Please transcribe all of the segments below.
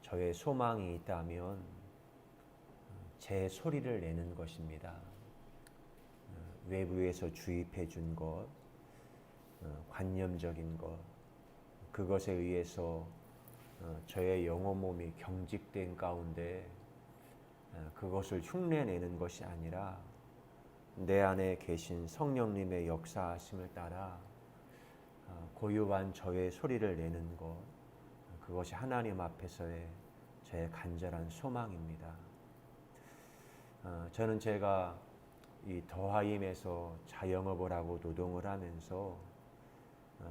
저의 소망이 있다면 제 소리를 내는 것입니다. 외부에서 주입해 준 것, 관념적인 것, 그것에 의해서 저의 영혼 몸이 경직된 가운데 그것을 흉내내는 것이 아니라 내 안에 계신 성령님의 역사하심을 따라 고요한 저의 소리를 내는 것, 그것이 하나님 앞에서의 제 간절한 소망입니다. 저는 제가 이 더하임에서 자영업을 하고 노동을 하면서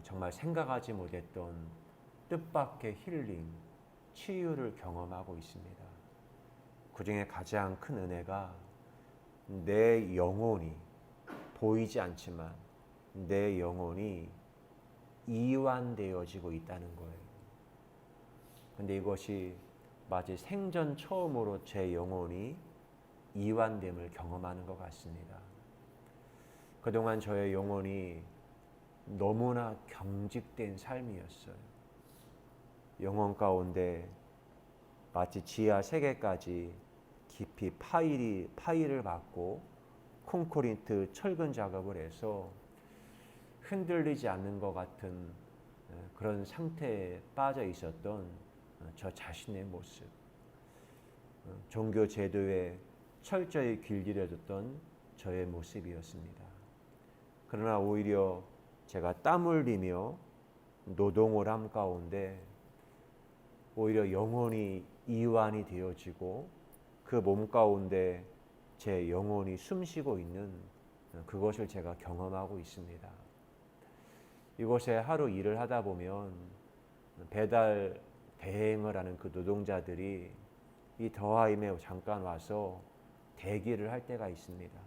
정말 생각하지 못했던 뜻밖의 힐링, 치유를 경험하고 있습니다. 그 중에 가장 큰 은혜가 내 영혼이 보이지 않지만 내 영혼이 이완되어지고 있다는 거예요. 근데 이것이 마치 생전 처음으로 제 영혼이 이완됨을 경험하는 것 같습니다. 그동안 저의 영혼이 너무나 경직된 삶이었어요. 영혼 가운데 마치 지하 세계까지 깊이 파일을 받고 콘크리트 철근 작업을 해서 흔들리지 않는 것 같은 그런 상태에 빠져 있었던 저 자신의 모습, 종교 제도에 철저히 길들여졌던 저의 모습이었습니다. 그러나 오히려 제가 땀 흘리며 노동을 함 가운데 오히려 영혼이 이완이 되어지고 그 몸 가운데 제 영혼이 숨쉬고 있는 그것을 제가 경험하고 있습니다. 이곳에 하루 일을 하다 보면 배달 대행을 하는 그 노동자들이 이 더하임에 잠깐 와서 대기를 할 때가 있습니다.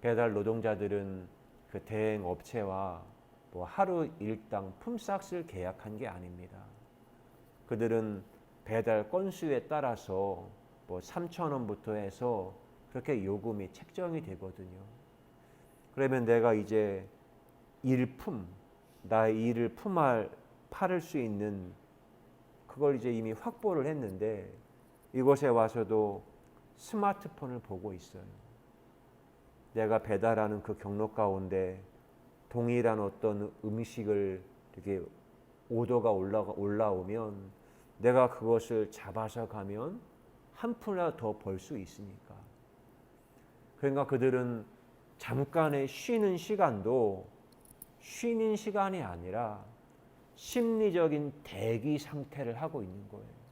배달 노동자들은 그 대행 업체와 하루 일당 품삯을 계약한 게 아닙니다. 그들은 배달 건수에 따라서 3,000원부터 해서 그렇게 요금이 책정이 되거든요. 그러면 내가 이제 나의 일을 팔을 수 있는 그걸 이제 이미 확보를 했는데 이곳에 와서도 스마트폰을 보고 있어요. 내가 배달하는 그 경로 가운데 동일한 어떤 음식을 이렇게 오더가 올라오면 내가 그것을 잡아서 가면 한 푼이라도 더 벌 수 있으니까. 그러니까 그들은 잠깐의 쉬는 시간도 쉬는 시간이 아니라 심리적인 대기 상태를 하고 있는 거예요.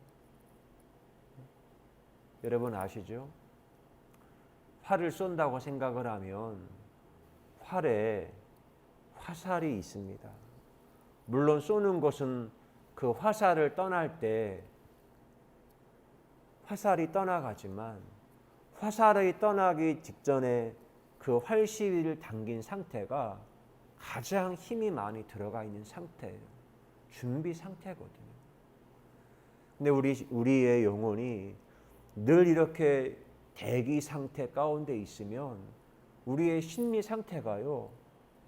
여러분 아시죠? 활을 쏜다고 생각을 하면 활에 화살이 있습니다. 물론 쏘는 것은 그 화살을 떠날 때 화살이 떠나가지만 화살이 떠나기 직전에 그 활시위를 당긴 상태가 가장 힘이 많이 들어가 있는 상태예요. 준비 상태거든요. 근데 우리의 영혼이 늘 이렇게 대기 상태 가운데 있으면 우리의 심리 상태가요,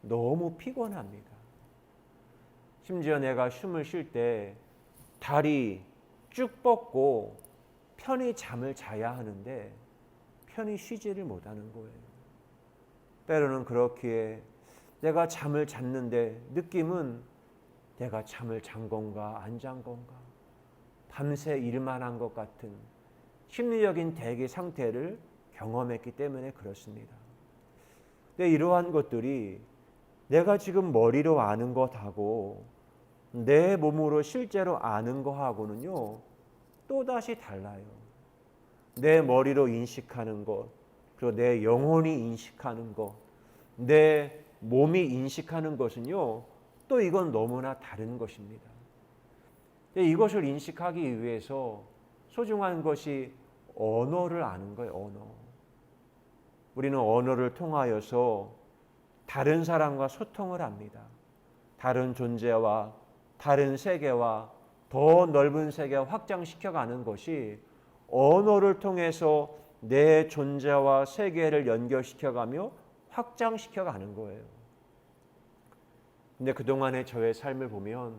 너무 피곤합니다. 심지어 내가 숨을 쉴 때 다리 쭉 뻗고 편히 잠을 자야 하는데 편히 쉬지를 못하는 거예요. 때로는 그렇기에 내가 잠을 잤는데 느낌은 내가 잠을 잔 건가 안 잔 건가, 밤새 일만 한 것 같은 심리적인 대기 상태를 경험했기 때문에 그렇습니다. 근데 이러한 것들이 내가 지금 머리로 아는 것하고 내 몸으로 실제로 아는 것하고는요, 또다시 달라요. 내 머리로 인식하는 것, 그리고 내 영혼이 인식하는 것, 내 몸이 인식하는 것은요, 또 이건 너무나 다른 것입니다. 이것을 인식하기 위해서 소중한 것이 언어를 아는 거예요. 언어. 우리는 언어를 통하여서 다른 사람과 소통을 합니다. 다른 존재와 다른 세계와 더 넓은 세계와 확장시켜가는 것이 언어를 통해서 내 존재와 세계를 연결시켜가며 확장시켜가는 거예요. 근데 그동안의 저의 삶을 보면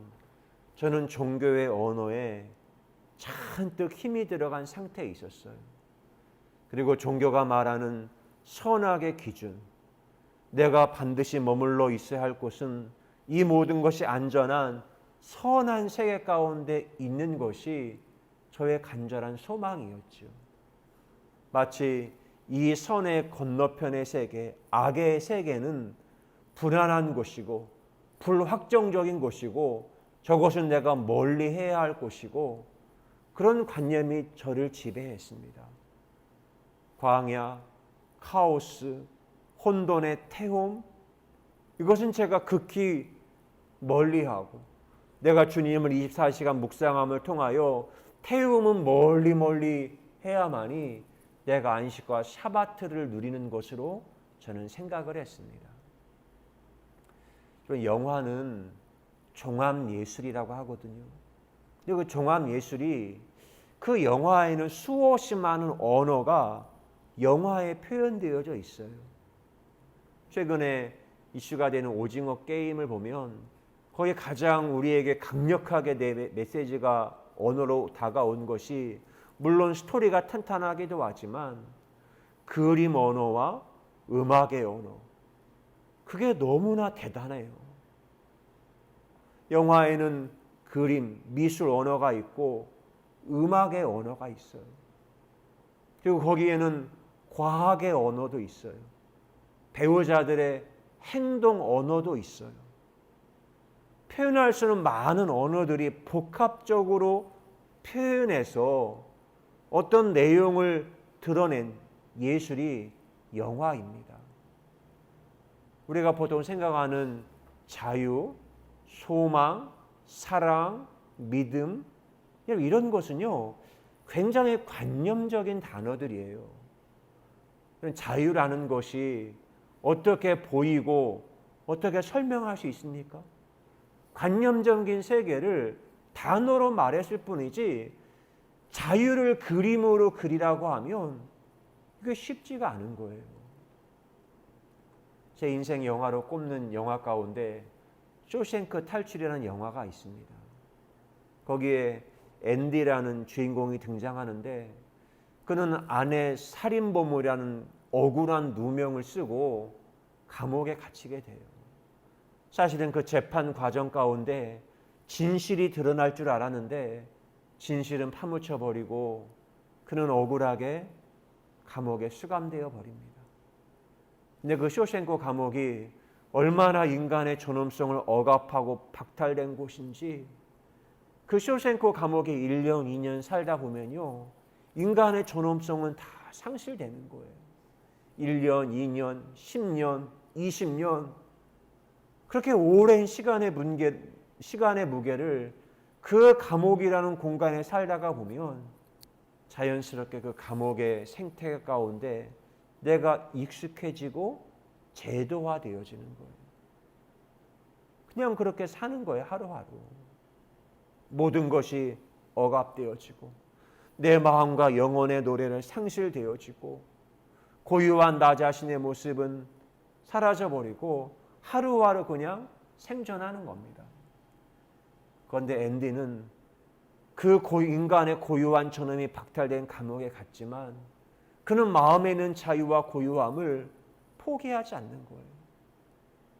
저는 종교의 언어에 잔뜩 힘이 들어간 상태에 있었어요. 그리고 종교가 말하는 선악의 기준, 내가 반드시 머물러 있어야 할 곳은 이 모든 것이 안전한 선한 세계 가운데 있는 것이 저의 간절한 소망이었죠. 마치 이 선의 건너편의 세계, 악의 세계는 불안한 곳이고 불확정적인 곳이고 저것은 내가 멀리 해야 할 곳이고 그런 관념이 저를 지배했습니다. 광야, 카오스, 혼돈의 태움, 이것은 제가 극히 멀리하고 내가 주님을 24시간 묵상함을 통하여 태움은 멀리 해야만이 내가 안식과 샤바트를 누리는 것으로 저는 생각을 했습니다. 영화는 종합예술이라고 하거든요. 근데 그 종합예술이 그 영화에는 수없이 많은 언어가 영화에 표현되어져 있어요. 최근에 이슈가 되는 오징어 게임을 보면 거기 가장 우리에게 강력하게 메시지가 언어로 다가온 것이 물론 스토리가 탄탄하기도 하지만 그림 언어와 음악의 언어, 그게 너무나 대단해요. 영화에는 그림, 미술 언어가 있고 음악의 언어가 있어요. 그리고 거기에는 과학의 언어도 있어요. 배우자들의 행동 언어도 있어요. 표현할 수 있는 많은 언어들이 복합적으로 표현해서 어떤 내용을 드러낸 예술이 영화입니다. 우리가 보통 생각하는 자유, 소망, 사랑, 믿음 이런 것은요 굉장히 관념적인 단어들이에요. 자유라는 것이 어떻게 보이고 어떻게 설명할 수 있습니까? 관념적인 세계를 단어로 말했을 뿐이지 자유를 그림으로 그리라고 하면 이게 쉽지가 않은 거예요. 제 인생 영화로 꼽는 영화 가운데 쇼생크 탈출이라는 영화가 있습니다. 거기에 앤디라는 주인공이 등장하는데 그는 아내 살인범이라는 억울한 누명을 쓰고 감옥에 갇히게 돼요. 사실은 그 재판 과정 가운데 진실이 드러날 줄 알았는데 진실은 파묻혀 버리고 그는 억울하게 감옥에 수감되어 버립니다. 근데 그 쇼생크 감옥이 얼마나 인간의 존엄성을 억압하고 박탈된 곳인지 그 쇼생크 감옥에 1년, 2년 살다 보면요 인간의 존엄성은 다 상실되는 거예요. 1년, 2년, 10년, 20년 그렇게 오랜 시간의 무게를 그 감옥이라는 공간에 살다가 보면 자연스럽게 그 감옥의 생태 가운데 내가 익숙해지고 제도화되어지는 거예요. 그냥 그렇게 사는 거예요. 하루하루. 모든 것이 억압되어지고 내 마음과 영혼의 노래를 상실되어지고 고유한 나 자신의 모습은 사라져버리고 하루하루 그냥 생존하는 겁니다. 그런데 앤디는 그 인간의 고유한 존엄이 박탈된 감옥에 갔지만 그는 마음에 있는 자유와 고유함을 포기하지 않는 거예요.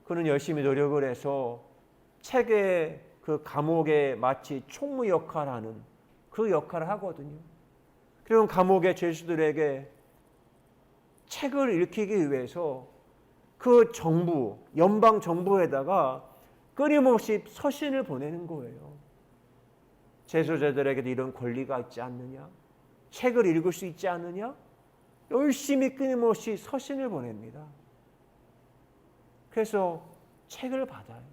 그는 열심히 노력을 해서 책의 그 감옥에 마치 총무 역할하는 그 역할을 하거든요. 그리고 감옥의 죄수들에게 책을 읽히기 위해서 그 정부, 연방 정부에다가 끊임없이 서신을 보내는 거예요. 재소자들에게도 이런 권리가 있지 않느냐? 책을 읽을 수 있지 않느냐? 열심히 끊임없이 서신을 보냅니다. 그래서 책을 받아요.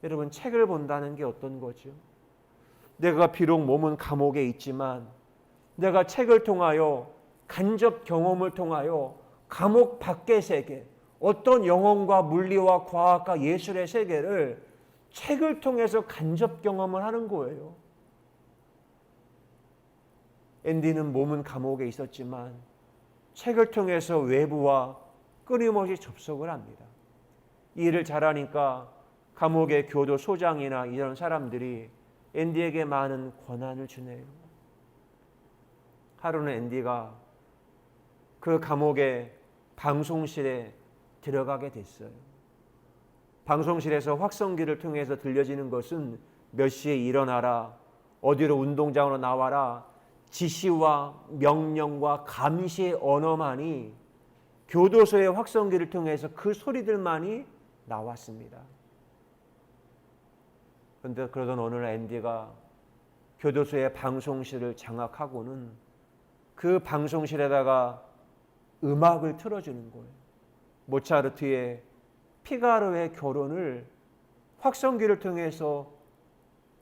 여러분, 책을 본다는 게 어떤 거죠? 내가 비록 몸은 감옥에 있지만 내가 책을 통하여 간접 경험을 통하여 감옥 밖의 세계, 어떤 영혼과 물리와 과학과 예술의 세계를 책을 통해서 간접 경험을 하는 거예요. 앤디는 몸은 감옥에 있었지만 책을 통해서 외부와 끊임없이 접속을 합니다. 이 일을 잘하니까 감옥의 교도소장이나 이런 사람들이 앤디에게 많은 권한을 주네요. 하루는 앤디가 그 감옥의 방송실에 들어가게 됐어요. 방송실에서 확성기를 통해서 들려지는 것은 몇 시에 일어나라, 어디로 운동장으로 나와라, 지시와 명령과 감시의 언어만이 교도소의 확성기를 통해서 그 소리들만이 나왔습니다. 그런데 그러던 어느 날 앤디가 교도소의 방송실을 장악하고는 그 방송실에다가 음악을 틀어주는 거예요. 모차르트의 피가로의 결혼을 확성기를 통해서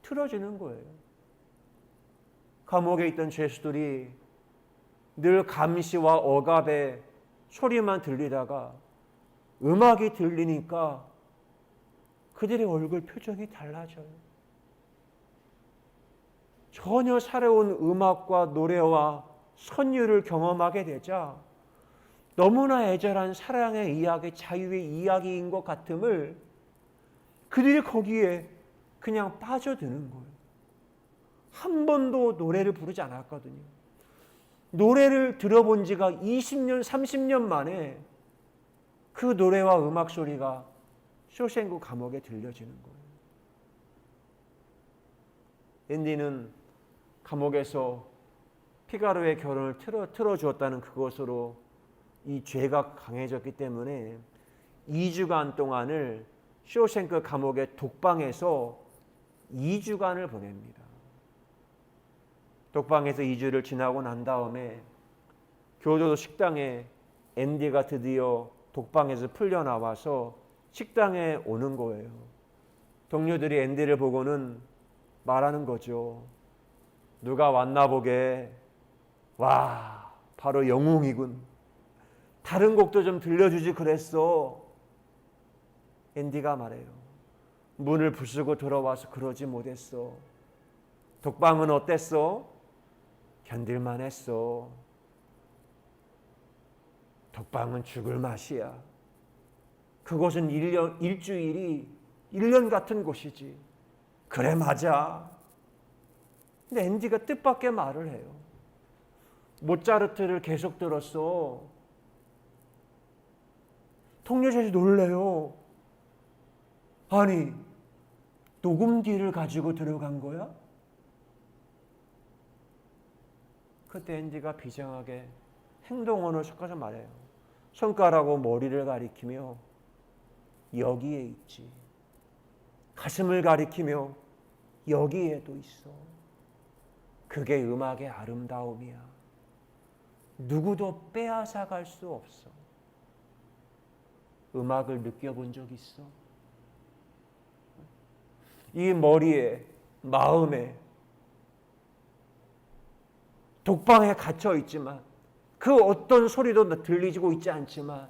틀어주는 거예요. 감옥에 있던 죄수들이 늘 감시와 억압의 소리만 들리다가 음악이 들리니까 그들의 얼굴 표정이 달라져요. 전혀 새로운 음악과 노래와 선율을 경험하게 되자 너무나 애절한 사랑의 이야기, 자유의 이야기인 것 같음을 그들이 거기에 그냥 빠져드는 거예요. 한 번도 노래를 부르지 않았거든요. 노래를 들어본 지가 20년, 30년 만에 그 노래와 음악 소리가 쇼생구 감옥에 들려지는 거예요. 앤디는 감옥에서 피가로의 결혼을 틀어주었다는 그것으로 이 죄가 강해졌기 때문에 2주간 동안을 쇼생크 감옥의 독방에서 2주간을 보냅니다. 독방에서 2주를 지나고 난 다음에 교도소 식당에 앤디가 드디어 독방에서 풀려나와서 식당에 오는 거예요. 동료들이 앤디를 보고는 말하는 거죠. 누가 왔나 보게. 와, 바로 영웅이군. 다른 곡도 좀 들려주지 그랬어. 앤디가 말해요. 문을 부수고 들어와서 그러지 못했어. 독방은 어땠어? 견딜만 했어. 독방은 죽을 맛이야. 그곳은 일주일이 1년 같은 곳이지. 그래, 맞아. 근데 앤디가 뜻밖의 말을 해요. 모차르트를 계속 들었어. 통역자들이 놀래요. 아니, 녹음기를 가지고 들어간 거야? 그때 앤디가 비장하게 행동언어를 섞어서 말해요. 손가락으로 머리를 가리키며 여기에 있지. 가슴을 가리키며 여기에도 있어. 그게 음악의 아름다움이야. 누구도 빼앗아갈 수 없어. 음악을 느껴본 적 있어? 이 머리에, 마음에, 독방에 갇혀 있지만 그 어떤 소리도 들리지고 있지 않지만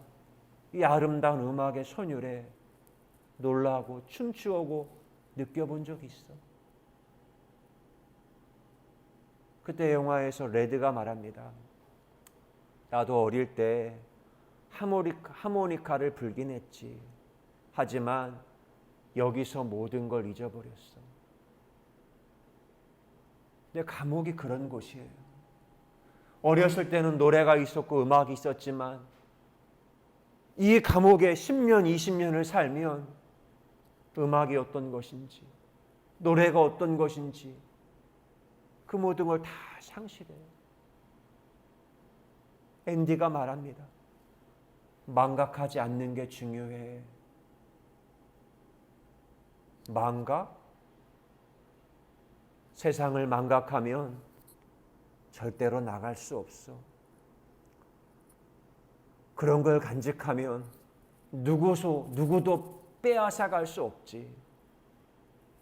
이 아름다운 음악의 선율에 놀라고 춤추고 느껴본 적 있어? 그때 영화에서 레드가 말합니다. 나도 어릴 때 하모니카를 불긴 했지. 하지만 여기서 모든 걸 잊어버렸어. 근데 감옥이 그런 곳이에요. 어렸을 때는 노래가 있었고 음악이 있었지만 이 감옥에 10년, 20년을 살면 음악이 어떤 것인지, 노래가 어떤 것인지 그 모든 걸 다 상실해요. 앤디가 말합니다. 망각하지 않는 게 중요해. 망각? 세상을 망각하면 절대로 나갈 수 없어. 그런 걸 간직하면 누구도 빼앗아갈 수 없지.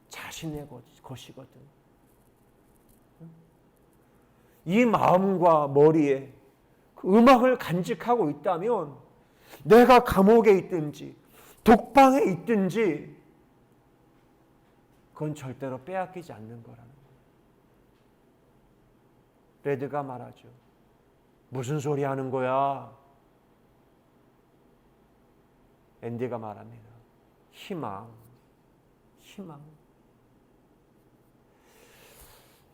자신의 것이거든. 이 마음과 머리에 그 음악을 간직하고 있다면 내가 감옥에 있든지 독방에 있든지 그건 절대로 빼앗기지 않는 거라는 거예요. 레드가 말하죠. 무슨 소리 하는 거야? 앤디가 말합니다. 희망.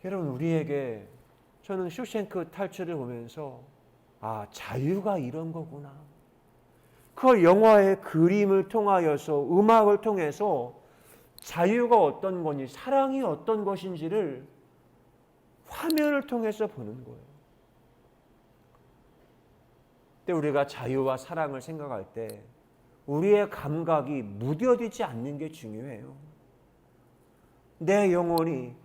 여러분, 우리에게 저는 쇼생크 탈출을 보면서 자유가 이런 거구나. 그 영화의 그림을 통하여서, 음악을 통해서 자유가 어떤 건지, 사랑이 어떤 것인지를 화면을 통해서 보는 거예요. 근데 우리가 자유와 사랑을 생각할 때 우리의 감각이 무뎌지지 않는 게 중요해요. 내 영혼이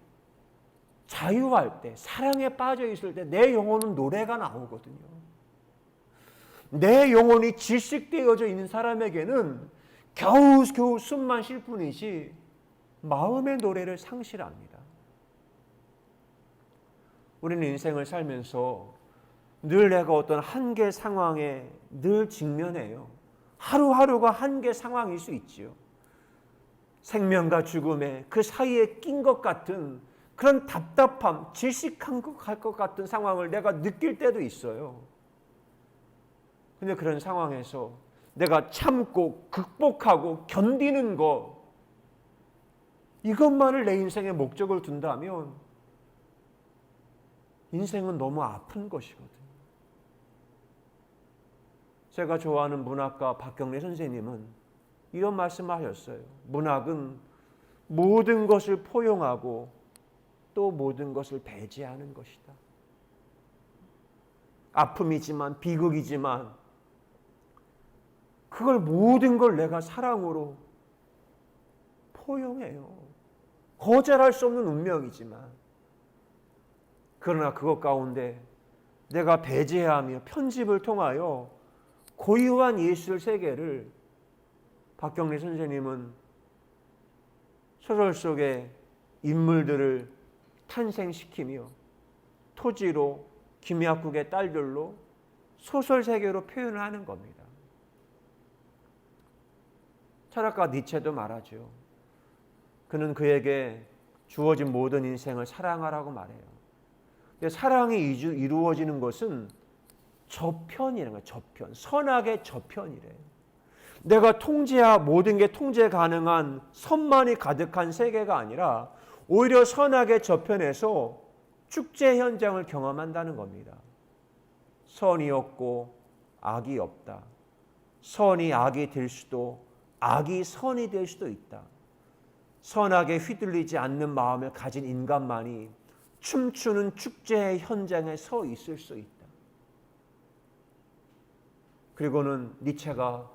자유할 때, 사랑에 빠져 있을 때 내 영혼은 노래가 나오거든요. 내 영혼이 질식되어져 있는 사람에게는 겨우 숨만 쉴 뿐이지 마음의 노래를 상실합니다. 우리는 인생을 살면서 늘 내가 어떤 한계 상황에 늘 직면해요. 하루하루가 한계 상황일 수 있지요. 생명과 죽음의 그 사이에 낀 것 같은 그런 답답함, 질식한 것 같은 상황을 내가 느낄 때도 있어요. 근데 그런 상황에서 내가 참고 극복하고 견디는 것, 이것만을 내 인생의 목적을 둔다면 인생은 너무 아픈 것이거든요. 제가 좋아하는 문학가 박경래 선생님은 이런 말씀을 하셨어요. 문학은 모든 것을 포용하고 또 모든 것을 배제하는 것이다. 아픔이지만, 비극이지만 그걸 모든 걸 내가 사랑으로 포용해요. 거절할 수 없는 운명이지만, 그러나 그것 가운데 내가 배제하며 편집을 통하여 고유한 예술 세계를 박경래 선생님은 소설 속의 인물들을 탄생시키며 토지로, 김약국의 딸들로 소설 세계로 표현을 하는 겁니다. 철학가 니체도 말하죠. 그는 그에게 주어진 모든 인생을 사랑하라고 말해요. 근데 사랑이 이루어지는 것은 저편이라는 거예요. 저편. 선악의 저편이래요. 내가 모든 게 통제 가능한 선만이 가득한 세계가 아니라 오히려 선악의 저편에서 축제 현장을 경험한다는 겁니다. 선이 없고 악이 없다. 선이 악이 될 수도, 악이 선이 될 수도 있다. 선악에 휘둘리지 않는 마음을 가진 인간만이 춤추는 축제의 현장에 서 있을 수 있다. 그리고는 니체가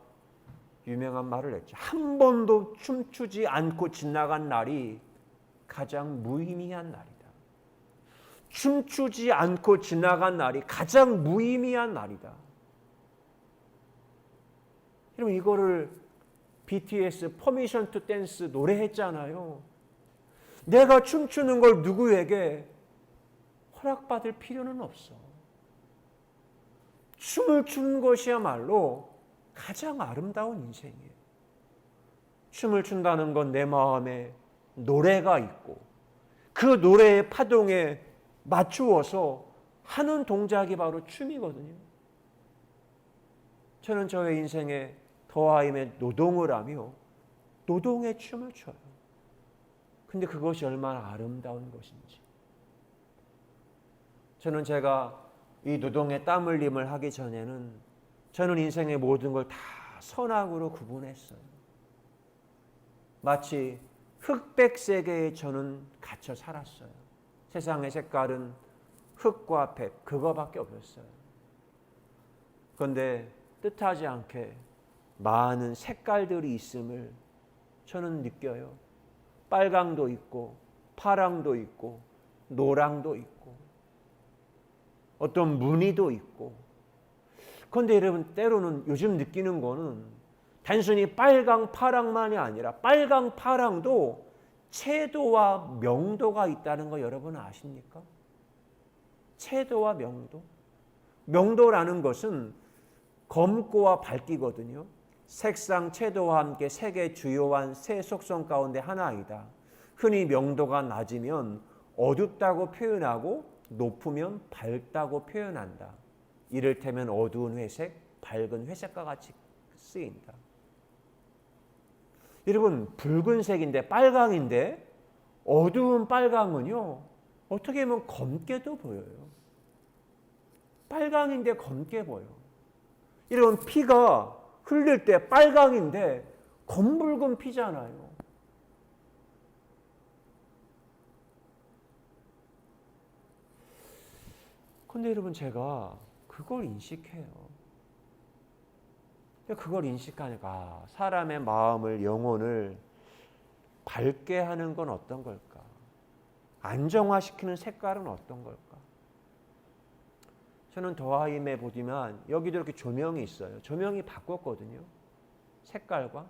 유명한 말을 했죠. 한 번도 춤추지 않고 지나간 날이 가장 무의미한 날이다. 춤추지 않고 지나간 날이 가장 무의미한 날이다. 여러분, 이거를 BTS Permission to Dance 노래했잖아요. 내가 춤추는 걸 누구에게 허락받을 필요는 없어. 춤을 추는 것이야말로 가장 아름다운 인생이에요. 춤을 춘다는 건 내 마음에 노래가 있고 그 노래의 파동에 맞추어서 하는 동작이 바로 춤이거든요. 저는 저의 인생에 더하임에 노동을 하며 노동의 춤을 춰요. 근데 그것이 얼마나 아름다운 것인지. 저는 제가 이 노동의 땀 흘림을 하기 전에는 저는 인생의 모든 걸 다 선악으로 구분했어요. 마치 흑백 세계에 저는 갇혀 살았어요. 세상의 색깔은 흑과 백, 그거밖에 없었어요. 그런데 뜻하지 않게 많은 색깔들이 있음을 저는 느껴요. 빨강도 있고 파랑도 있고 노랑도 있고 어떤 무늬도 있고. 그런데 여러분, 때로는 요즘 느끼는 거는 단순히 빨강 파랑만이 아니라 빨강 파랑도 채도와 명도가 있다는 거 여러분 아십니까? 채도와 명도. 명도라는 것은 검고와 밝기거든요. 색상, 채도와 함께 색의 주요한 세 속성 가운데 하나이다. 흔히 명도가 낮으면 어둡다고 표현하고 높으면 밝다고 표현한다. 이를테면 어두운 회색, 밝은 회색과 같이 쓰인다. 여러분, 붉은색인데 빨강인데 어두운 빨강은요 어떻게 보면 검게도 보여요. 빨강인데 검게 보여. 이런 피가 흘릴 때 빨강인데 검붉은 피잖아요. 근데 여러분, 제가 그걸 인식해요. 그걸 인식하니까 사람의 마음을, 영혼을 밝게 하는 건 어떤 걸까? 안정화시키는 색깔은 어떤 걸까? 저는 더하임에 보지만 여기도 이렇게 조명이 있어요. 조명이 바꿨거든요. 색깔과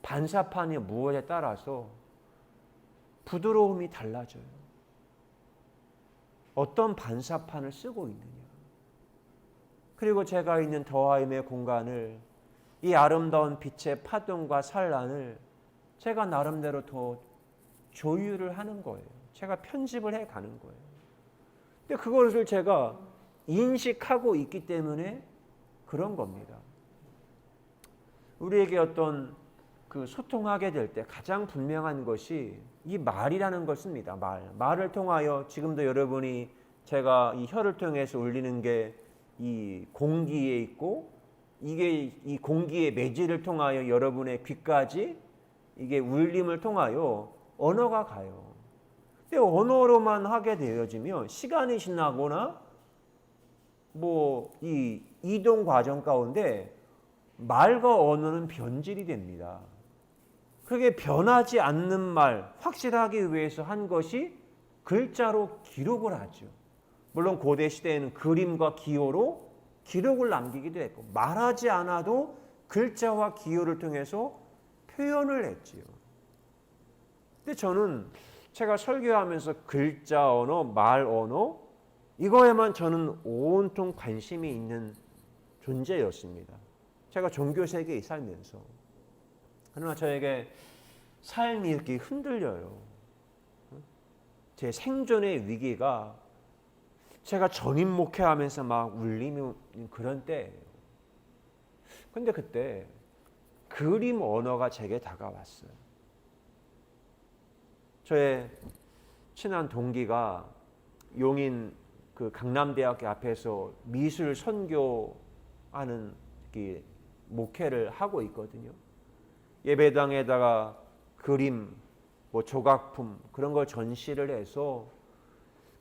반사판이 무엇에 따라서 부드러움이 달라져요. 어떤 반사판을 쓰고 있느냐. 그리고 제가 있는 더하임의 공간을, 이 아름다운 빛의 파동과 산란을 제가 나름대로 더 조율을 하는 거예요. 제가 편집을 해 가는 거예요. 근데 그것을 제가 인식하고 있기 때문에 그런 겁니다. 우리에게 어떤 그 소통하게 될 때 가장 분명한 것이 이 말이라는 걸 씁니다. 말을 통하여 지금도 여러분이 제가 이 혀를 통해서 울리는 게 이 공기에 있고, 이게 이 공기의 매질을 통하여 여러분의 귀까지 이게 울림을 통하여 언어가 가요. 근데 언어로만 하게 되어지면 시간이 지나거나 뭐 이 이동 과정 가운데 말과 언어는 변질이 됩니다. 그게 변하지 않는 말, 확실하기 위해서 한 것이 글자로 기록을 하죠. 물론 고대 시대에는 그림과 기호로 기록을 남기기도 했고, 말하지 않아도 글자와 기호를 통해서 표현을 했지요. 근데 저는 제가 설교하면서 글자 언어, 말 언어, 이거에만 저는 온통 관심이 있는 존재였습니다. 제가 종교 세계에 살면서. 그러나 저에게 삶이 이렇게 흔들려요. 제 생존의 위기가 제가 전임 목회하면서 막 울리는 그런 때예요. 근데 그때 그림 언어가 제게 다가왔어요. 저의 친한 동기가 용인 그 강남대학교 앞에서 미술 선교하는 목회를 하고 있거든요. 예배당에다가 그림, 뭐 조각품 그런 걸 전시를 해서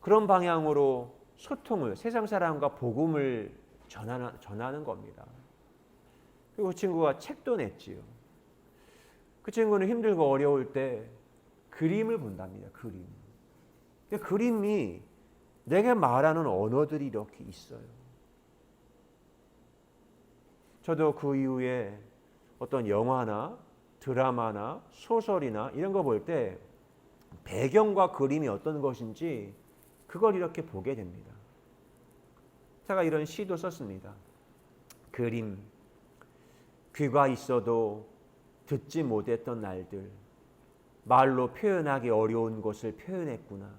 그런 방향으로 소통을, 세상 사람과 복음을 전하는 겁니다. 그리고 그 친구가 책도 냈지요. 그 친구는 힘들고 어려울 때 그림을 본답니다. 그림. 근데 그림이 내게 말하는 언어들이 이렇게 있어요. 저도 그 이후에 어떤 영화나 드라마나 소설이나 이런 거 볼 때 배경과 그림이 어떤 것인지 그걸 이렇게 보게 됩니다. 제가 이런 시도 썼습니다. 그림, 귀가 있어도 듣지 못했던 날들, 말로 표현하기 어려운 것을 표현했구나.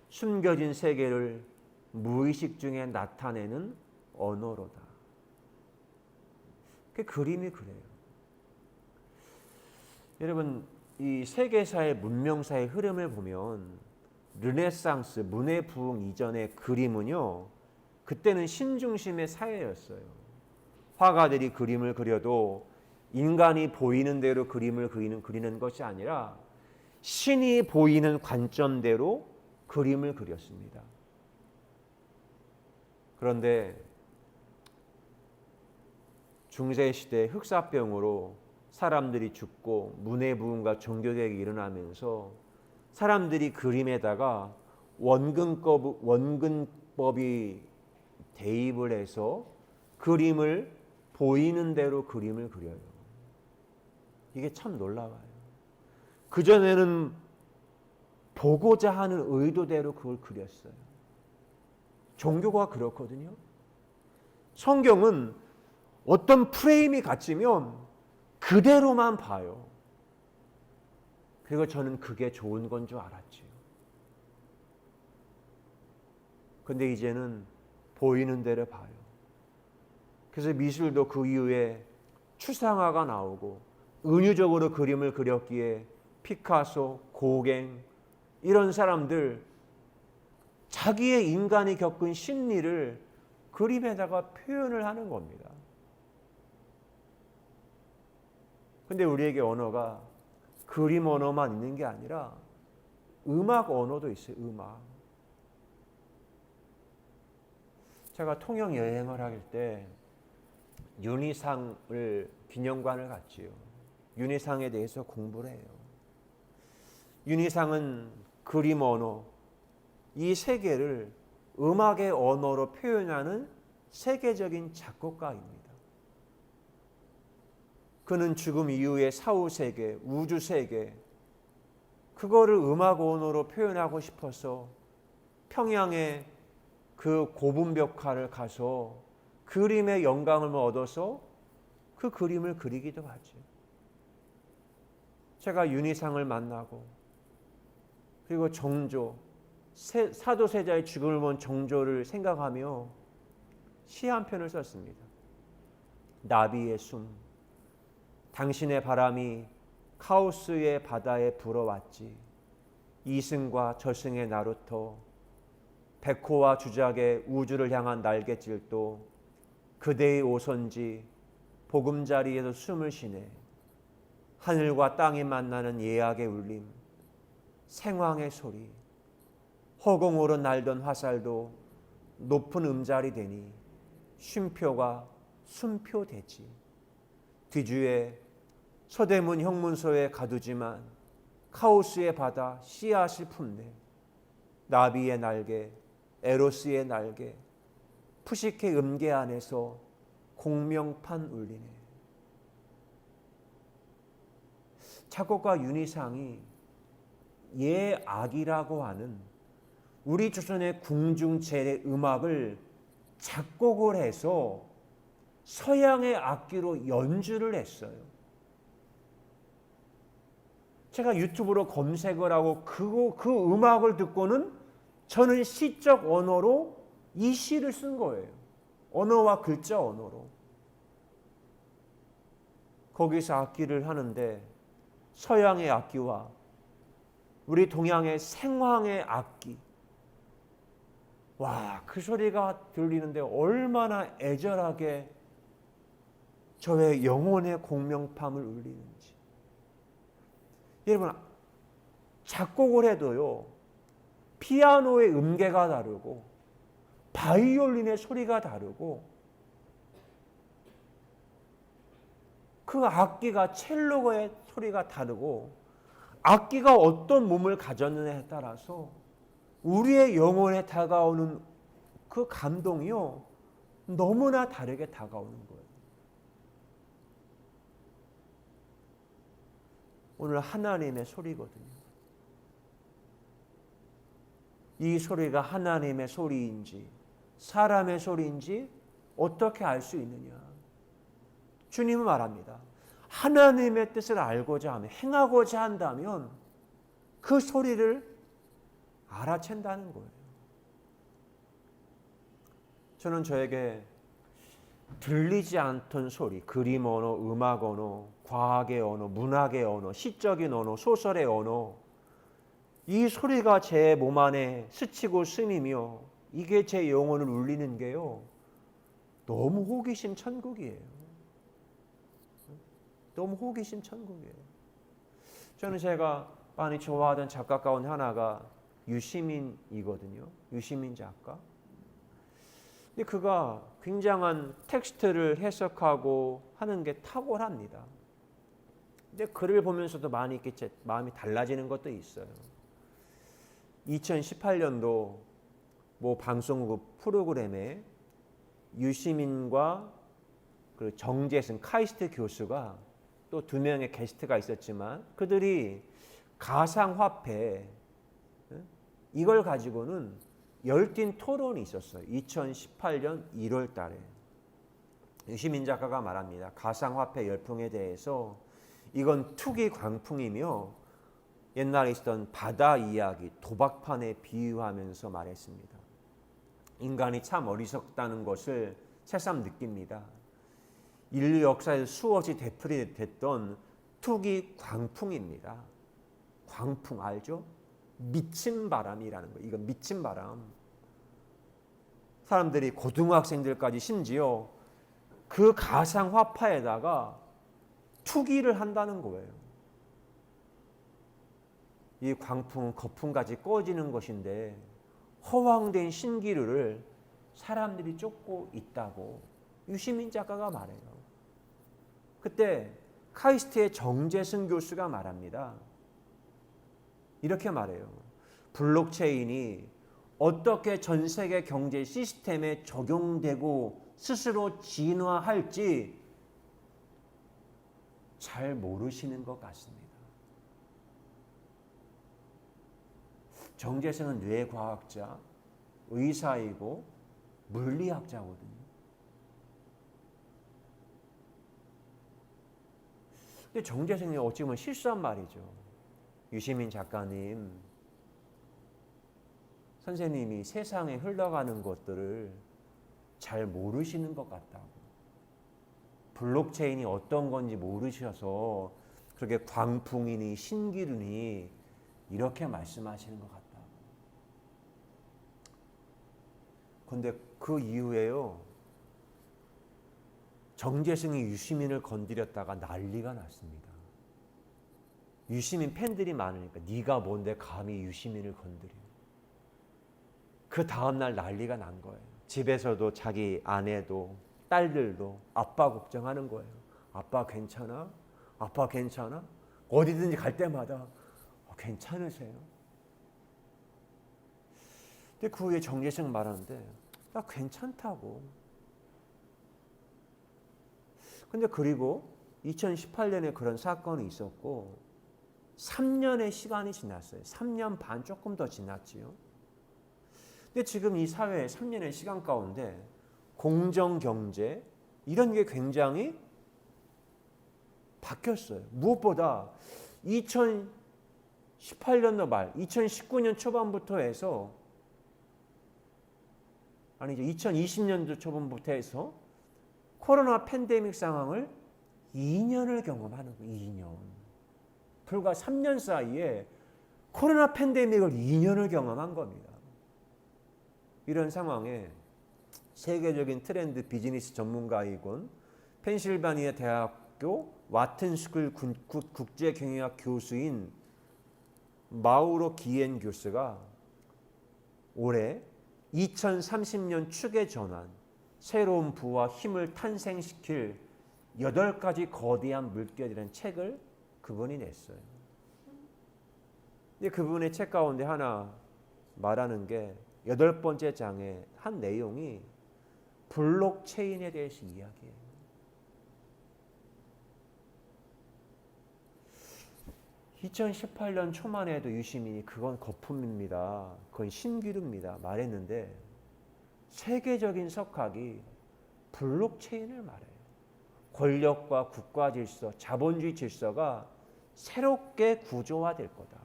숨겨진 세계를 무의식 중에 나타내는 언어로다. 그 그림이 그래요. 여러분, 이 세계사의 문명사의 흐름을 보면 르네상스, 문해 부흥 이전의 그림은요, 그때는 신중심의 사회였어요. 화가들이 그림을 그려도 인간이 보이는 대로 그림을 그리는 것이 아니라 신이 보이는 관점대로 그림을 그렸습니다. 그런데 중세시대 흑사병으로 사람들이 죽고 문해 부흥과 종교개혁이 일어나면서 사람들이 그림에다가 원근법이 대입을 해서 그림을 보이는 대로 그림을 그려요. 이게 참 놀라워요. 그전에는 보고자 하는 의도대로 그걸 그렸어요. 종교가 그렇거든요. 성경은 어떤 프레임이 갇히면 그대로만 봐요. 그리고 저는 그게 좋은 건 줄 알았지요. 근데 이제는 보이는 대로 봐요. 그래서 미술도 그 이후에 추상화가 나오고 은유적으로 그림을 그렸기에 피카소, 고갱 이런 사람들 자기의 인간이 겪은 심리를 그림에다가 표현을 하는 겁니다. 근데 우리에게 언어가 그림 언어만 있는 게 아니라 음악 언어도 있어요. 음악. 제가 통영 여행을 할 때 윤희상을 기념관을 갔지요. 윤희상에 대해서 공부를 해요. 윤희상은 그림 언어, 이 세계를 음악의 언어로 표현하는 세계적인 작곡가입니다. 그는 죽음 이후의 사후세계, 우주세계, 그거를 음악 언어로 표현하고 싶어서 평양의 그 고분벽화를 가서 그림의 영감을 얻어서 그 그림을 그리기도 하죠. 제가 윤희상을 만나고 그리고 정조, 사도세자의 죽음을 본 정조를 생각하며 시 한 편을 썼습니다. 나비의 숨, 당신의 바람이 카오스의 바다에 불어왔지. 이승과 저승의 나루토, 백호와 주작의 우주를 향한 날갯질도 그대의 오선지 보금자리에서 숨을 쉬네. 하늘과 땅이 만나는 예악의 울림, 생황의 소리, 허공으로 날던 화살도 높은 음자리 되니 쉼표가 숨표 되지. 뒤주에 서대문 형문소에 가두지만 카오스의 바다 씨앗을 품네. 나비의 날개, 에로스의 날개, 푸시케 음계 안에서 공명판 울리네. 작곡가 윤희상이 예악이라고 하는 우리 조선의 궁중제의 음악을 작곡을 해서 서양의 악기로 연주를 했어요. 제가 유튜브로 검색을 하고 그 음악을 듣고는 저는 시적 언어로 이 시를 쓴 거예요. 언어와 글자 언어로. 거기서 악기를 하는데 서양의 악기와 우리 동양의 생황의 악기, 와, 그 소리가 들리는데 얼마나 애절하게 저의 영혼의 공명팜을 울리는지. 여러분, 작곡을 해도요, 피아노의 음계가 다르고 바이올린의 소리가 다르고 그 악기가 첼로의 소리가 다르고 악기가 어떤 몸을 가졌느냐에 따라서 우리의 영혼에 다가오는 그 감동이요, 너무나 다르게 다가오는 거예요. 오늘 하나님의 소리거든요. 이 소리가 하나님의 소리인지 사람의 소리인지 어떻게 알 수 있느냐? 주님은 말합니다. 하나님의 뜻을 알고자 하면, 행하고자 한다면 그 소리를 알아챈다는 거예요. 저는 저에게 들리지 않던 소리, 그림 언어, 음악 언어, 과학의 언어, 문학의 언어, 시적인 언어, 소설의 언어, 이 소리가 제 몸 안에 스치고 스미며 이게 제 영혼을 울리는 게요, 너무 호기심 천국이에요. 너무 호기심 천국이에요. 저는 제가 많이 좋아하던 작가 가운데 하나가 유시민이거든요. 유시민 작가. 근데 그가 굉장한 텍스트를 해석하고 하는 게 탁월합니다. 근데 글을 보면서도 많이 이렇게 제 마음이 달라지는 것도 있어요. 2018년도 뭐 방송국 프로그램에 유시민과 그 정재승 카이스트 교수가 또 두 명의 게스트가 있었지만 그들이 가상화폐 이걸 가지고는 열띤 토론이 있었어요. 2018년 1월 달에. 유시민 작가가 말합니다. 가상화폐 열풍에 대해서 이건 투기 광풍이며 옛날에 있었던 바다 이야기, 도박판에 비유하면서 말했습니다. 인간이 참 어리석다는 것을 새삼 느낍니다. 인류 역사에서 수없이 되풀이됐던 투기 광풍입니다. 광풍 알죠? 미친 바람이라는 거예요. 이건 미친 바람. 사람들이 고등학생들까지 심지어 그 가상화폐에다가 투기를 한다는 거예요. 이 광풍은 거품같이 꺼지는 것인데 허황된 신기루를 사람들이 쫓고 있다고 유시민 작가가 말해요. 그때 카이스트의 정재승 교수가 말합니다. 이렇게 말해요. 블록체인이 어떻게 전 세계 경제 시스템에 적용되고 스스로 진화할지 잘 모르시는 것 같습니다. 정재승은 뇌과학자, 의사이고 물리학자거든요. 근데 정재승이 어찌 보면 실수한 말이죠. 유시민 작가님, 선생님이 세상에 흘러가는 것들을 잘 모르시는 것 같다고. 블록체인이 어떤 건지 모르셔서 그렇게 광풍이니 신기루니 이렇게 말씀하시는 것 같다고. 그런데 그 이후에요, 정재승이 유시민을 건드렸다가 난리가 났습니다. 유시민 팬들이 많으니까 네가 뭔데 감히 유시민을 건드려. 그 다음날 난리가 난 거예요. 집에서도 자기 아내도 딸들도 아빠 걱정하는 거예요. 아빠 괜찮아? 아빠 괜찮아? 어디든지 갈 때마다 괜찮으세요? 근데 그 후에 정재승 말하는데 나 괜찮다고. 근데 그리고 2018년에 그런 사건이 있었고 3년의 시간이 지났어요. 3년 반 조금 더 지났지요. 근데 지금 이 사회의 3년의 시간 가운데 공정경제 이런 게 굉장히 바뀌었어요. 무엇보다 2018년도 말, 2019년 초반부터 해서 아니죠. 2020년도 초반부터 해서 코로나 팬데믹 상황을 2년을 경험하는 거예요. 2년. 불과 3년 사이에 코로나 팬데믹을 2년을 경험한 겁니다. 이런 상황에 세계적인 트렌드 비즈니스 전문가이곤 펜실바니아 대학교 와튼스쿨 국제경영학 교수인 마우로 기엔 교수가 올해 2030년 축의 전환, 새로운 부와 힘을 탄생시킬 8가지 거대한 물결이라는 책을 그분이 냈어요. 근데 그분의 책 가운데 하나 말하는 게 8번째 장의 한 내용이 블록체인에 대해서 이야기해요. (2018년) 초만 해도 유시민이 그건 거품입니다. 그건 신기루입니다. 말했는데 세계적인 석학이 블록체인을 말해요. 권력과 국가 질서, 자본주의 질서가 새롭게 구조화될 거다.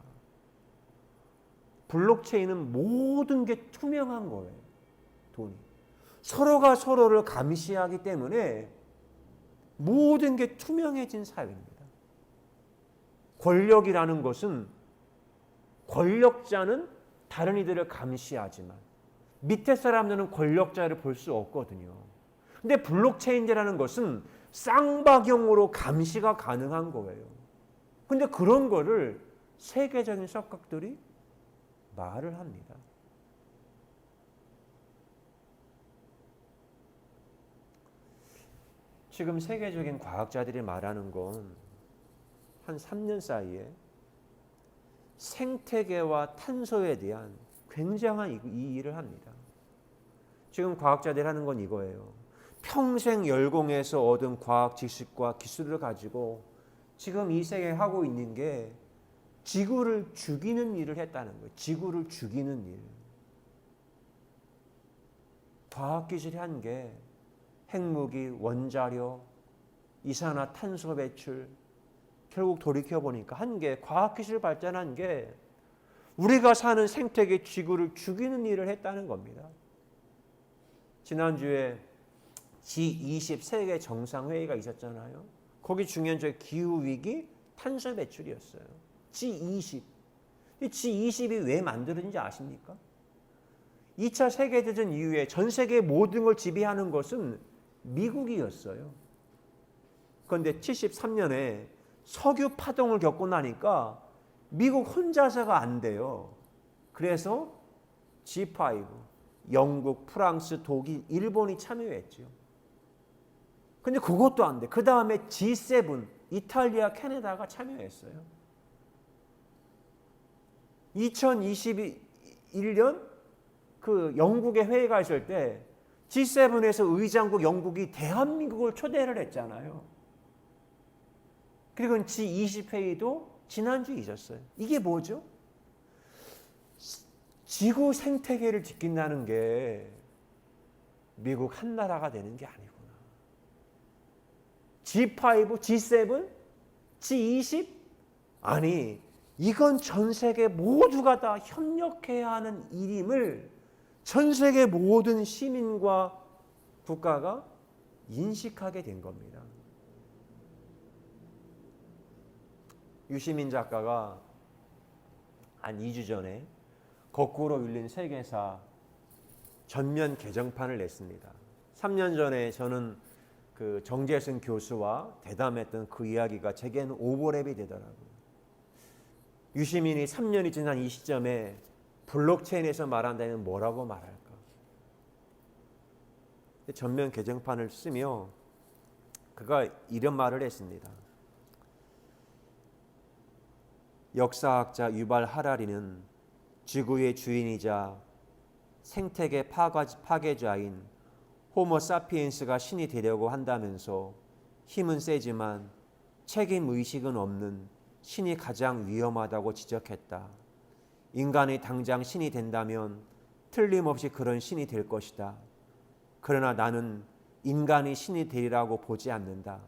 블록체인은 모든 게 투명한 거예요. 돈이. 서로가 서로를 감시하기 때문에 모든 게 투명해진 사회입니다. 권력이라는 것은 권력자는 다른 이들을 감시하지만 밑에 사람들은 권력자를 볼 수 없거든요. 근데 블록체인이라는 것은 쌍방향으로 감시가 가능한 거예요. 근데 그런 거를 세계적인 석학들이 말을 합니다. 지금 세계적인 과학자들이 말하는 건 한 3년 사이에 생태계와 탄소에 대한 굉장한 이 일을 합니다. 지금 과학자들이 하는 건 이거예요. 평생 열공해서 얻은 과학 지식과 기술을 가지고 지금 이 세계에 하고 있는 게 지구를 죽이는 일을 했다는 거예요. 지구를 죽이는 일. 과학기술이 한 게 핵무기, 원자력, 이산화탄소 배출, 결국 돌이켜보니까 한 게 과학기술 발전한 게 우리가 사는 생태계 지구를 죽이는 일을 했다는 겁니다. 지난주에 G20 세계 정상회의가 있었잖아요. 거기 중요한 기후위기, 탄소 배출이었어요. G20. 이 G20이 왜 만들어진지 아십니까? 2차 세계대전 이후에 전 세계 모든 걸 지배하는 것은 미국이었어요. 그런데 73년에 석유 파동을 겪고 나니까 미국 혼자서가 안 돼요. 그래서 G5, 영국, 프랑스, 독일, 일본이 참여했죠. 근데 그것도 안 돼. 그 다음에 G7, 이탈리아, 캐나다가 참여했어요. 2021년 그 영국에 회의가 있을 때 G7에서 의장국 영국이 대한민국을 초대를 했잖아요. 그리고 G20 회의도 지난주에 있었어요. 이게 뭐죠? 지구 생태계를 지킨다는 게 미국 한 나라가 되는 게 아니구나. G5, G7, G20? 아니, 이건 전 세계 모두가 다 협력해야 하는 일임을 전 세계 모든 시민과 국가가 인식하게 된 겁니다. 유시민 작가가 한 2주 전에 거꾸로 열린 세계사 전면 개정판을 냈습니다. 3년 전에 저는 그 정재승 교수와 대담했던 그 이야기가 제게는 오버랩이 되더라고요. 유시민이 3년이 지난 이 시점에 블록체인에서 말한다면 뭐라고 말할까? 전면 개정판을 쓰며 그가 이런 말을 했습니다. 역사학자 유발 하라리는 지구의 주인이자 생태계 파괴자인 호모 사피엔스가 신이 되려고 한다면서 힘은 세지만 책임 의식은 없는 신이 가장 위험하다고 지적했다. 인간이 당장 신이 된다면 틀림없이 그런 신이 될 것이다. 그러나 나는 인간이 신이 되리라고 보지 않는다.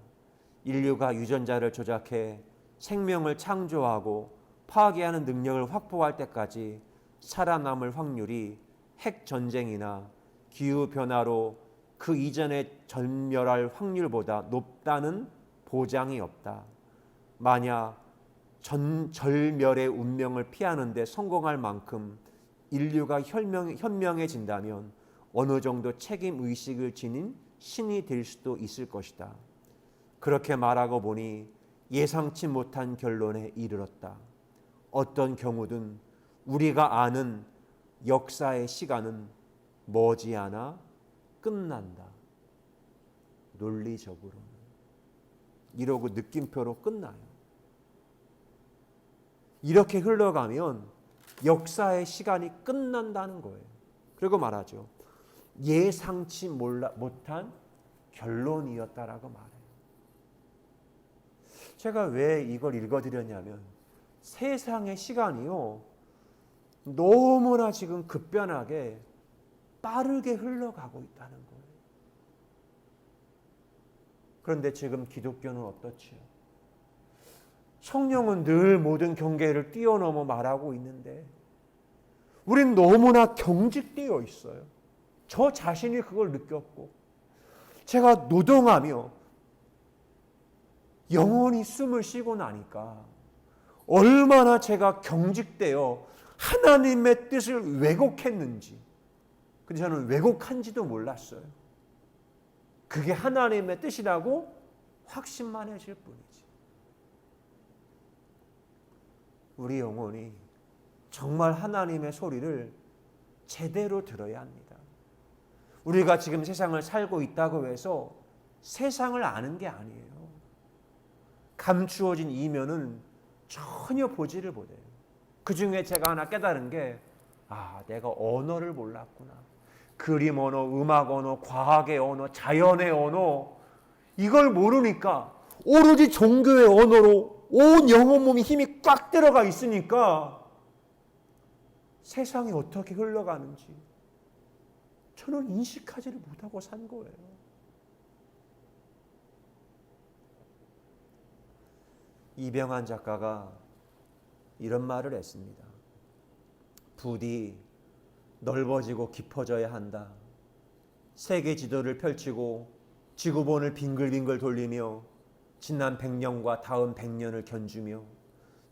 인류가 유전자를 조작해 생명을 창조하고 파괴하는 능력을 확보할 때까지 살아남을 확률이 핵 전쟁이나 기후 변화로 그 이전에 전멸할 확률보다 높다는 보장이 없다. 만약 절멸의 운명을 피하는 데 성공할 만큼 인류가 현명해진다면 어느 정도 책임 의식을 지닌 신이 될 수도 있을 것이다. 그렇게 말하고 보니 예상치 못한 결론에 이르렀다. 어떤 경우든 우리가 아는 역사의 시간은 머지않아 끝난다. 논리적으로는. 이러고 느낌표로 끝나요. 이렇게 흘러가면 역사의 시간이 끝난다는 거예요. 그리고 말하죠. 예상치 못한 결론이었다라고 말해요. 제가 왜 이걸 읽어드렸냐면 세상의 시간이요. 너무나 지금 급변하게 빠르게 흘러가고 있다는 거예요. 그런데 지금 기독교는 어떻지요? 성령은 늘 모든 경계를 뛰어넘어 말하고 있는데 우린 너무나 경직되어 있어요. 저 자신이 그걸 느꼈고 제가 노동하며 영원히 숨을 쉬고 나니까 얼마나 제가 경직되어 하나님의 뜻을 왜곡했는지. 근데 저는 왜곡한지도 몰랐어요. 그게 하나님의 뜻이라고 확신만 해질 뿐이지. 우리 영혼이 정말 하나님의 소리를 제대로 들어야 합니다. 우리가 지금 세상을 살고 있다고 해서 세상을 아는 게 아니에요. 감추어진 이면은 전혀 보지를 못해요. 그 중에 제가 하나 깨달은 게 내가 언어를 몰랐구나. 그림 언어, 음악 언어, 과학의 언어, 자연의 언어 이걸 모르니까 오로지 종교의 언어로 온 영혼 몸이 힘이 꽉 들어가 있으니까 세상이 어떻게 흘러가는지 저는 인식하지를 못하고 산 거예요. 이병환 작가가 이런 말을 했습니다. 부디 넓어지고 깊어져야 한다. 세계 지도를 펼치고 지구본을 빙글빙글 돌리며 지난 100년과 다음 100년을 견주며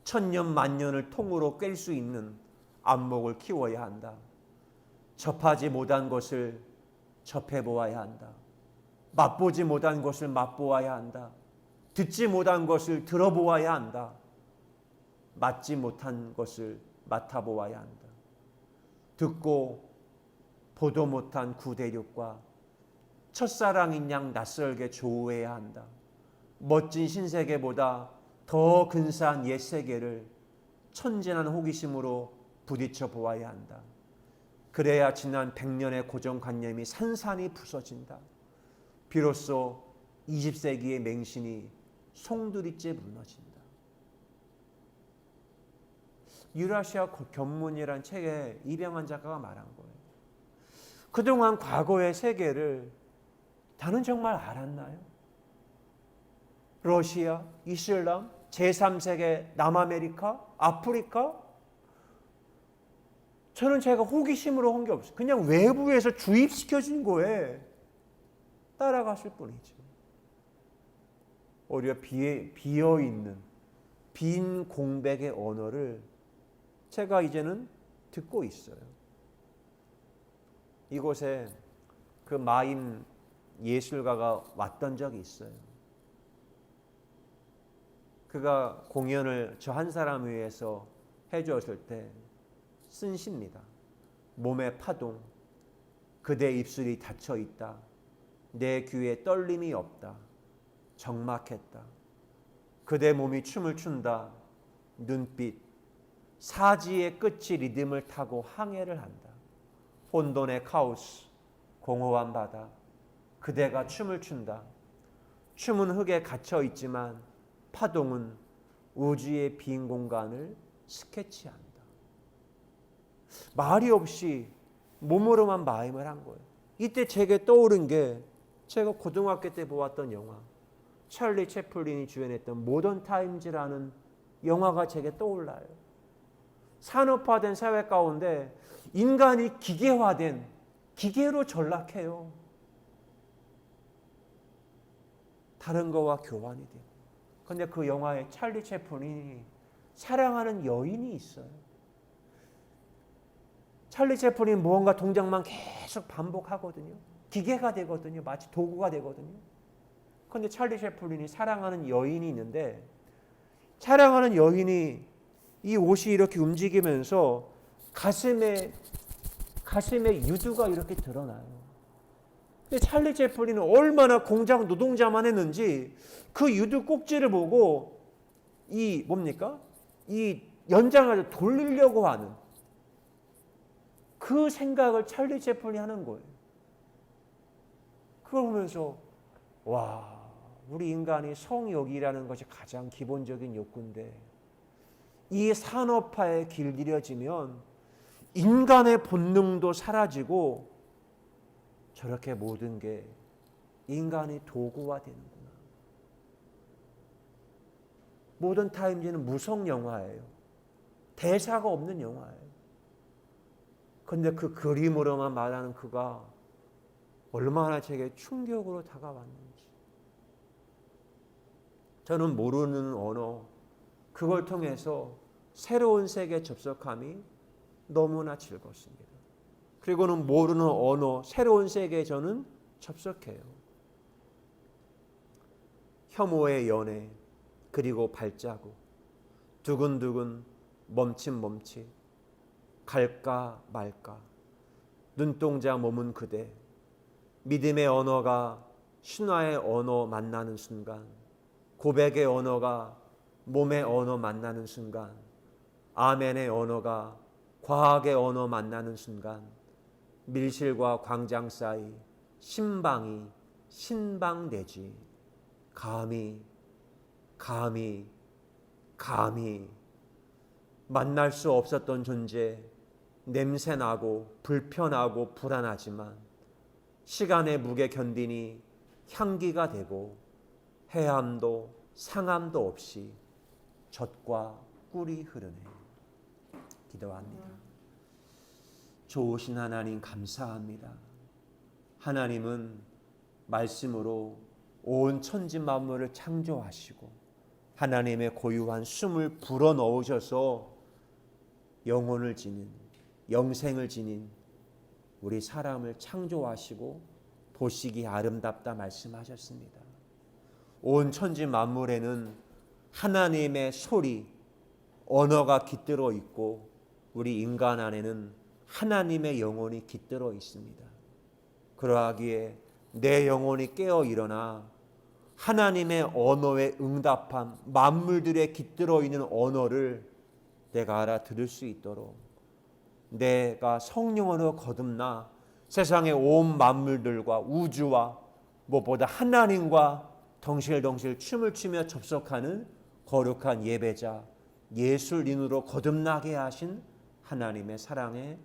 천년 만년을 통으로 꿰 수 있는 안목을 키워야 한다. 접하지 못한 것을 접해보아야 한다. 맛보지 못한 것을 맛보아야 한다. 듣지 못한 것을 들어보아야 한다. 맡지 못한 것을 맡아보아야 한다. 듣고 보도 못한 구대륙과 첫사랑인 양 낯설게 조우해야 한다. 멋진 신세계보다 더 근사한 옛세계를 천진한 호기심으로 부딪혀 보아야 한다. 그래야 지난 100년의 고정관념이 산산이 부서진다. 비로소 20세기의 맹신이 송두리째 무너진다. 유라시아 견문이란 책에 이병환 작가가 말한 거예요. 그동안 과거의 세계를 나는 정말 알았나요? 러시아, 이슬람, 제3세계, 남아메리카, 아프리카? 저는 제가 호기심으로 한 게 없어요. 그냥 외부에서 주입시켜준 거에 따라갔을 뿐이지. 오히려 비어있는 빈 공백의 언어를 제가 이제는 듣고 있어요. 이곳에 그 마임 예술가가 왔던 적이 있어요. 그가 공연을 저 한 사람을 위해서 해주었을 때 쓴 시입니다. 몸의 파동, 그대 입술이 닫혀 있다. 내 귀에 떨림이 없다. 적막했다. 그대 몸이 춤을 춘다. 눈빛, 사지의 끝이 리듬을 타고 항해를 한다. 혼돈의 카오스, 공허한 바다, 그대가 춤을 춘다. 춤은 흙에 갇혀 있지만 파동은 우주의 빈 공간을 스케치한다. 말이 없이 몸으로만 마임을 한 거예요. 이때 제게 떠오른 게 제가 고등학교 때 보았던 영화, 찰리 채플린이 주연했던 모던 타임즈라는 영화가 제게 떠올라요. 산업화된 사회 가운데 인간이 기계화된, 기계로 전락해요. 다른 거와 교환이 돼요. 그런데 그 영화에 찰리 채플린이 사랑하는 여인이 있어요. 찰리 채플린이 무언가 동작만 계속 반복하거든요. 기계가 되거든요. 마치 도구가 되거든요. 그런데 찰리 채플린이 사랑하는 여인이 있는데, 사랑하는 여인이 이 옷이 이렇게 움직이면서 가슴에 유두가 이렇게 드러나요. 근데 찰리 채플린은 얼마나 공장 노동자만 했는지 그 유두 꼭지를 보고 이 연장을 돌리려고 하는 그 생각을 찰리 채플린이 하는 거예요. 그걸 보면서 와, 우리 인간이 성욕이라는 것이 가장 기본적인 욕구인데 이 산업화에 길들여지면 인간의 본능도 사라지고 저렇게 모든 게 인간이 도구화되는구나. 모던 타임즈는 무성 영화예요. 대사가 없는 영화예요. 그런데 그 그림으로만 말하는 그가 얼마나 제게 충격으로 다가왔는지. 저는 모르는 언어, 그걸 통해서 새로운 세계에 접속함이 너무나 즐겁습니다. 그리고는 모르는 언어, 새로운 세계에 저는 접속해요. 혐오의 연애, 그리고 발자국, 두근두근, 멈칫멈칫, 갈까 말까, 눈동자 머문 그대, 믿음의 언어가 신화의 언어 만나는 순간, 고백의 언어가 몸의 언어 만나는 순간, 아멘의 언어가 과학의 언어 만나는 순간, 밀실과 광장 사이 신방이 신방되지. 감히 만날 수 없었던 존재, 냄새나고 불편하고 불안하지만 시간의 무게 견디니 향기가 되고 해함도 상함도 없이 젖과 꿀이 흐르네. 기도합니다. 좋으신 하나님 감사합니다. 하나님은 말씀으로 온 천지 만물을 창조하시고 하나님의 고유한 숨을 불어넣으셔서 영혼을 지닌, 영생을 지닌 우리 사람을 창조하시고 보시기 아름답다 말씀하셨습니다. 온 천지 만물에는 하나님의 소리, 언어가 깃들어 있고 우리 인간 안에는 하나님의 영혼이 깃들어 있습니다. 그러하기에 내 영혼이 깨어 일어나 하나님의 언어에 응답한 만물들에 깃들어 있는 언어를 내가 알아들을 수 있도록 내가 성령으로 거듭나 세상의 온 만물들과 우주와 무엇보다 하나님과 덩실덩실 춤을 추며 접속하는 거룩한 예배자 예술인으로 거듭나게 하신 하나님의 사랑에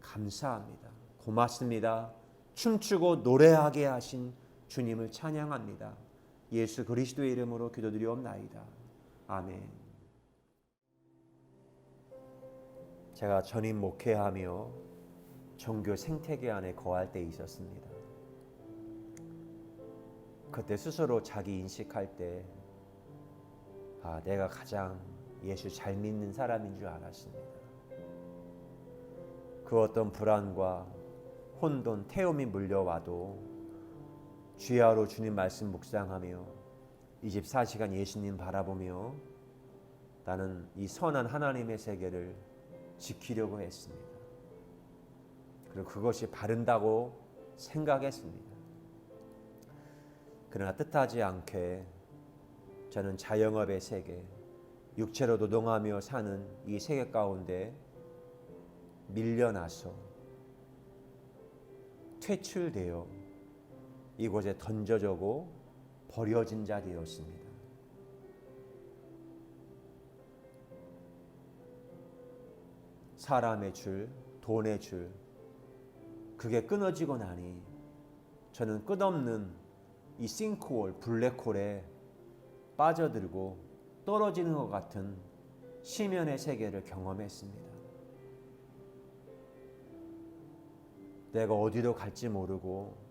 감사합니다. 고맙습니다. 춤추고 노래하게 하신 주님을 찬양합니다. 예수 그리스도의 이름으로 기도드리옵나이다. 아멘. 제가 전임 목회하며 종교 생태계 안에 거할 때 있었습니다. 그때 스스로 자기 인식할 때 내가 가장 예수 잘 믿는 사람인 줄 알았습니다. 그 어떤 불안과 혼돈, 태움이 물려와도 주야로 주님 말씀 묵상하며 24시간 예수님 바라보며 나는 이 선한 하나님의 세계를 지키려고 했습니다. 그리고 그것이 바른다고 생각했습니다. 그러나 뜻하지 않게 저는 자영업의 세계, 육체로 노동하며 사는 이 세계 가운데 밀려나서 퇴출되어 이곳에 던져져고 버려진 자 되었습니다. 사람의 줄, 돈의 줄, 그게 끊어지고 나니 저는 끝없는 이 싱크홀, 블랙홀에 빠져들고 떨어지는 것 같은 심연의 세계를 경험했습니다. 내가 어디로 갈지 모르고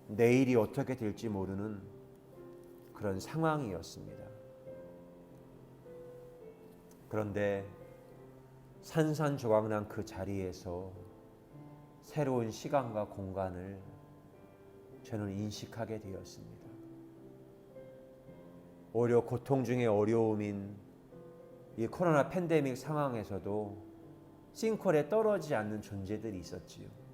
내일이 어떻게 될지 모르는 그런 상황이었습니다. 그런데 산산조각난 그 자리에서 새로운 시간과 공간을 저는 인식하게 되었습니다. 오히려 고통 중에 어려움인 이 코로나 팬데믹 상황에서도 싱크홀에 떨어지지 않는 존재들이 있었지요.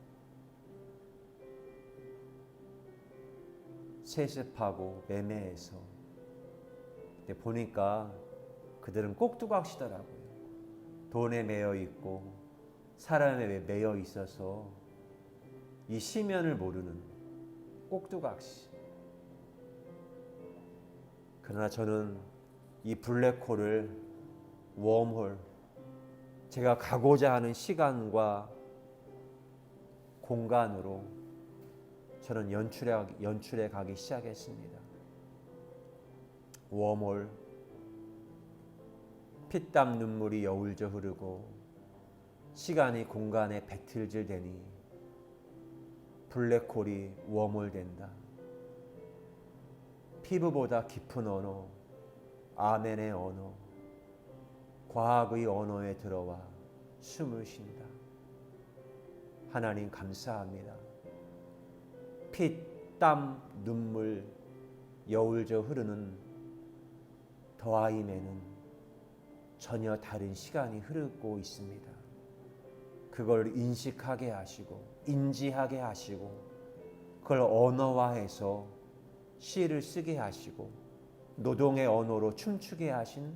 세습하고 매매해서 보니까 그들은 꼭두각시더라고요. 돈에 매여 있고 사람에 매여 있어서 이 심연을 모르는 꼭두각시. 그러나 저는 이 블랙홀을 웜홀, 제가 가고자 하는 시간과 공간으로 저는 연출해 가기 시작했습니다. 웜홀, 피땀 눈물이 여울져 흐르고 시간이 공간에 배틀질되니 블랙홀이 웜홀 된다. 피부보다 깊은 언어, 아멘의 언어, 과학의 언어에 들어와 숨을 쉰다. 하나님 감사합니다. 피, 땀, 눈물, 여울져 흐르는 더하임에는 전혀 다른 시간이 흐르고 있습니다. 그걸 인식하게 하시고 인지하게 하시고 그걸 언어화해서 시를 쓰게 하시고 노동의 언어로 춤추게 하신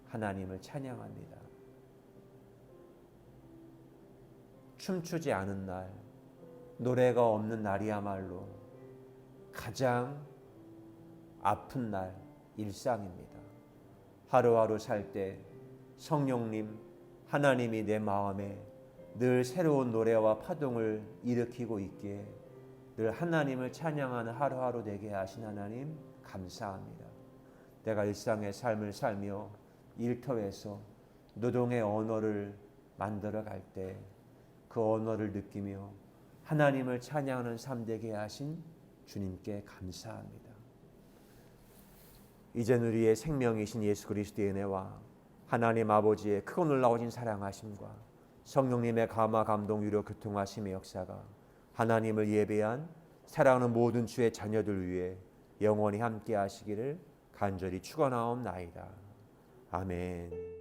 하나님을 찬양합니다. 춤추지 않은 날, 노래가 없는 날이야말로 가장 아픈 날, 일상입니다. 하루하루 살 때 성령님, 하나님이 내 마음에 늘 새로운 노래와 파동을 일으키고 있기에 늘 하나님을 찬양하는 하루하루 되게 하신 하나님 감사합니다. 내가 일상의 삶을 살며 일터에서 노동의 언어를 만들어 갈 때 그 언어를 느끼며 하나님을 찬양하는 삶 되게 하신 주님께 감사합니다. 이젠 우리의 생명이신 예수 그리스도의 은혜와 하나님 아버지의 크고 놀라우신 사랑하심과 성령님의 감화 감동 위로 교통하심의 역사가 하나님을 예배한 사랑하는 모든 주의 자녀들 위해 영원히 함께 하시기를 간절히 축원하옵나이다. 아멘.